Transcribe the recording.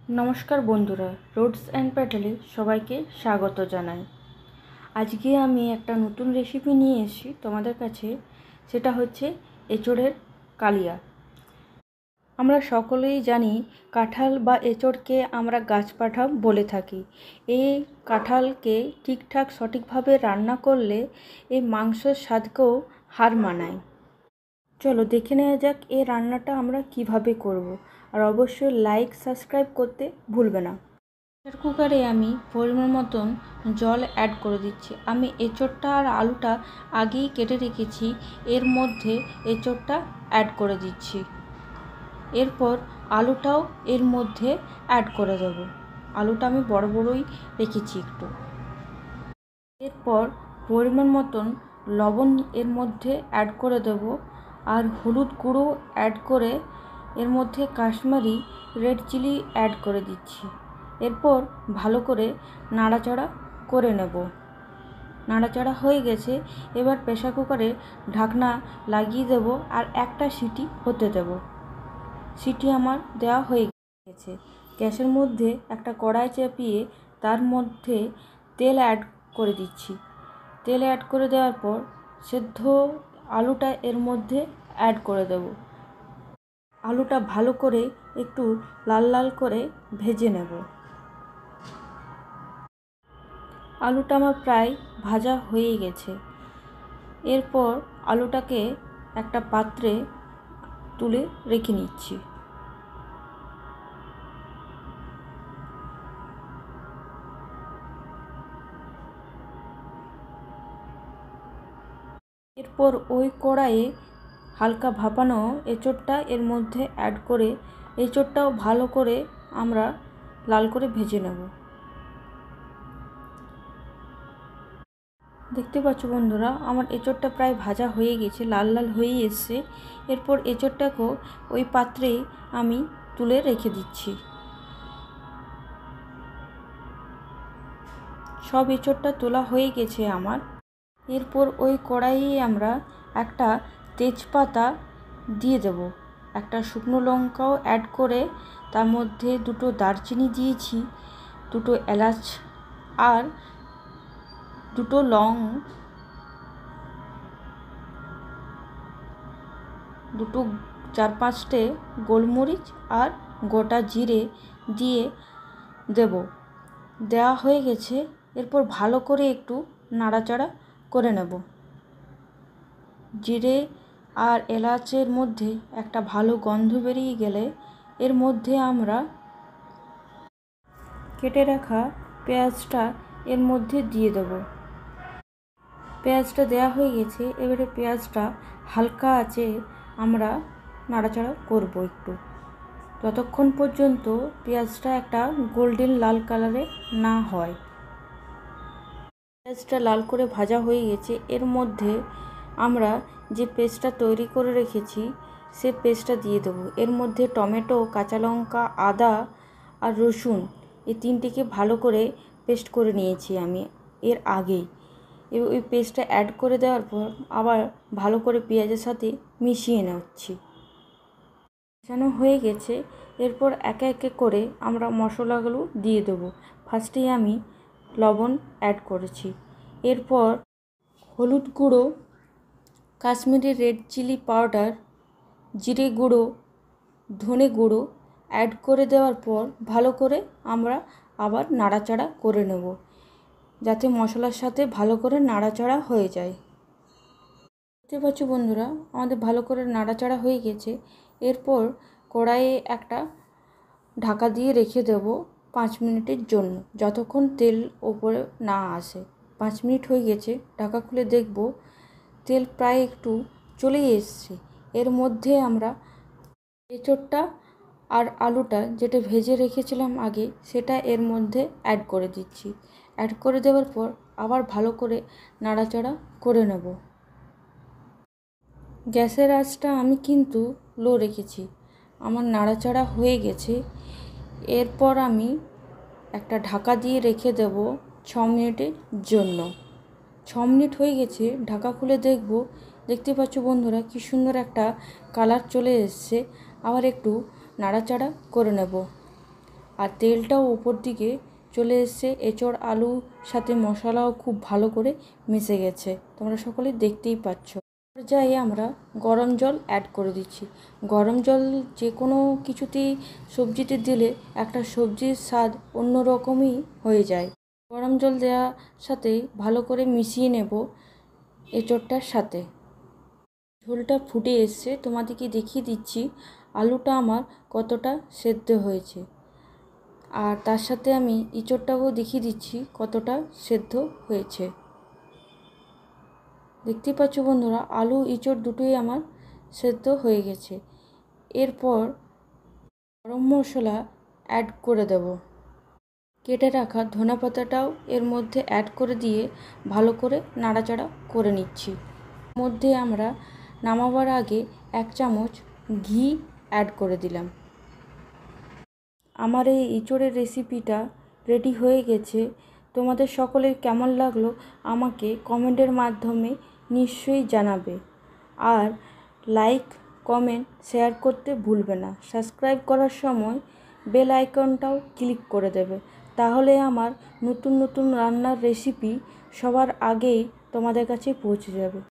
নমস্কার বন্ধুরা, roots and প্যাটেলে সবাইকে স্বাগত জানাই। আজকে আমি একটা নতুন রেসিপি নিয়ে এসেছি তোমাদের কাছে। সেটা হচ্ছে এঁচোড়ের কালিয়া। আমরা সকলেই জানি কাঁঠাল বা এঁচোড়কে আমরা গাছপাঠা বলে থাকি। এই কাঁঠালকে ঠিকঠাক সঠিকভাবে রান্না করলে এই মাংসের স্বাদকেও হার মানায়। চলো দেখে নেওয়া যাক এই রান্নাটা আমরা কিভাবে করব। আর অবশ্যই লাইক সাবস্ক্রাইব করতে ভুলবে না। প্রেসার কুকারে আমি পরিমাণ মতন জল অ্যাড করে দিচ্ছি। আমি এঁচোড়টা আর আলুটা আগেই কেটে রেখেছি, এর মধ্যে এঁচোড়টা অ্যাড করে দিচ্ছি। এরপর আলুটাও এর মধ্যে অ্যাড করে দেবো। আলুটা আমি বড় বড়ই রেখেছি একটু। এরপর পরিমাণ মতন লবণ এর মধ্যে অ্যাড করে দেব, আর হলুদ গুঁড়ো অ্যাড করে এর মধ্যে কাশ্মীরি রেড চিলি অ্যাড করে দিচ্ছি। এরপর ভালো করে নাড়াচাড়া করে নেব। নাড়াচাড়া হয়ে গেছে, এবার প্রেসার কুকারে ঢাকনা লাগিয়ে দেব আর একটা সিটি হতে দেব। সিটি আমার দেওয়া হয়ে গেছে। গ্যাসের মধ্যে একটা কড়াই চাপিয়ে তার মধ্যে তেল অ্যাড করে দিচ্ছি। তেল অ্যাড করে দেওয়ার পর সেদ্ধ আলুটা এর মধ্যে অ্যাড করে দেব। আলুটা ভালো করে একটু লাল লাল করে ভেজে নেব। আলুটা আমার প্রায় ভাজা হয়ে গেছে। এরপর আলুটাকে একটা পাত্রে তুলে রেখে নিচ্ছি। এরপর ওই কড়াইয়ে হালকা ভাপানো এঁচোড়টা এর মধ্যে অ্যাড করে এঁচোড়টাও ভালো করে আমরা লাল করে ভেজে নেব। দেখতে পাচ্ছ বন্ধুরা, আমার এঁচোড়টা প্রায় ভাজা হয়ে গেছে, লাল লাল হয়ে এসছে। এরপর এঁচোড়টাকেও ওই পাত্রে আমি তুলে রেখে দিচ্ছি। সব এঁচোড়টা তোলা হয়ে গেছে আমার। এরপর ওই কড়াইয়ে আমরা একটা তেজপাতা দিয়ে দেব, একটা শুকনো লঙ্কাও অ্যাড করে তার মধ্যে দুটো দারচিনি দিয়েছি, দুটো এলাচ আর দুটো লং, দুটো 4-5টে গোলমরিচ আর গোটা জিরে দিয়ে দেব। দেওয়া হয়ে গেছে। এরপর ভালো করে একটু নাড়াচাড়া করে নেব। জিরে আর এলাচের মধ্যে একটা ভালো গন্ধ বেরিয়ে গেলে এর মধ্যে আমরা কেটে রাখা পেঁয়াজটা এর মধ্যে দিয়ে দেব। পেঁয়াজটা দেওয়া হয়ে গেছে। এবারে পেঁয়াজটা হালকা আঁচে আমরা নাড়াচাড়া করব একটু, যতক্ষণ পর্যন্ত পেঁয়াজটা একটা গোল্ডেন লাল কালারে না হয়। পেঁয়াজটা লাল করে ভাজা হয়ে গেছে। এর মধ্যে আমরা যে পেস্টটা তৈরি করে রেখেছি সে পেস্টটা দিয়ে দেবো। এর মধ্যে টমেটো, কাঁচা লঙ্কা, আদা আর রসুন এই তিনটিকে ভালো করে পেস্ট করে নিয়েছি আমি এর আগেই। ওই পেস্টটা অ্যাড করে দেওয়ার পর আবার ভালো করে পেঁয়াজের সাথে মিশিয়ে নিচ্ছি। মেশানো হয়ে গেছে। এরপর একে একে করে আমরা মশলাগুলো দিয়ে দেবো। ফার্স্টেই আমি লবণ অ্যাড করেছি। এরপর হলুদ গুঁড়ো, কাশ্মীরি রেড চিলি পাউডার, জিরে গুঁড়ো, ধনে গুঁড়ো অ্যাড করে দেওয়ার পর ভালো করে আমরা আবার নাড়াচাড়া করে নেব, যাতে মশলার সাথে ভালো করে নাড়াচাড়া হয়ে যায়। দেখতে পাচ্ছ বন্ধুরা, আমাদের ভালো করে নাড়াচাড়া হয়ে গেছে। এরপর কড়াইয়ে একটা ঢাকা দিয়ে রেখে দেব 5 মিনিটের জন্য, যতক্ষণ তেল ওপরে না আসে। 5 মিনিট হয়ে গেছে, ঢাকা খুলে দেখব তেল প্রায় একটু চলেই এসছে। এর মধ্যে আমরা এঁচোড়টা আর আলুটা যেটা ভেজে রেখেছিলাম আগে সেটা এর মধ্যে অ্যাড করে দিচ্ছি। অ্যাড করে দেওয়ার পর আবার ভালো করে নাড়াচাড়া করে নেব। গ্যাসের আঁচটা আমি কিন্তু লো রেখেছি। আমার নাড়াচাড়া হয়ে গেছে। এরপর আমি একটা ঢাকা দিয়ে রেখে দেব 6 মিনিটের জন্য। 6 মিনিট হয়ে গেছে, ঢাকা খুলে দেখব। দেখতে পাচ্ছ বন্ধুরা, কি সুন্দর একটা কালার চলে এসছে। আবার একটু নাড়াচাড়া করে নেব। আর তেলটাও উপর দিকে চলে এসছে। এঁচোড় আলুর সাথে মশলাও খুব ভালো করে মিশে গেছে, তোমরা সকলেই দেখতেই পাচ্ছ। পর্যায়ে আমরা গরম জল অ্যাড করে দিচ্ছি। গরম জল যে কোনো কিছুতেই সবজিতে দিলে একটা সবজির স্বাদ অন্যরকমই হয়ে যায়। গরম জল দেওয়ার সাথে ভালো করে মিশিয়ে নেব এঁচোড়টার সাথে। ঝোলটা ফুটে এসছে, তোমাদেরকে দেখিয়ে দিচ্ছি আলুটা আমার কতটা সেদ্ধ হয়েছে, আর তার সাথে আমি এঁচোড়টাও দেখিয়ে দিচ্ছি কতটা সেদ্ধ হয়েছে। দেখতেই পাচ্ছ বন্ধুরা, আলু এঁচোড় দুটোই আমার সেদ্ধ হয়ে গেছে। এরপর গরম মশলা অ্যাড করে দেব। কেটে রাখা ধনেপাতাটাও এর মধ্যে অ্যাড করে দিয়ে ভালো করে নাড়াচাড়া করে নিচ্ছি। মধ্যে আমরা নামাবার আগে 1 চামচ ঘি অ্যাড করে দিলাম। আমার এই এঁচোড়ের রেসিপিটা রেডি হয়ে গেছে। তোমাদের সকলের কেমন লাগলো আমাকে কমেন্টের মাধ্যমে নিশ্চয়ই জানাবে। আর লাইক, কমেন্ট, শেয়ার করতে ভুলবে না। সাবস্ক্রাইব করার সময় বেল আইকনটাও ক্লিক করে দেবে, তাহলে আমার নতুন নতুন রান্নার রেসিপি সবার আগেই তোমাদের কাছে পৌঁছে যাবে।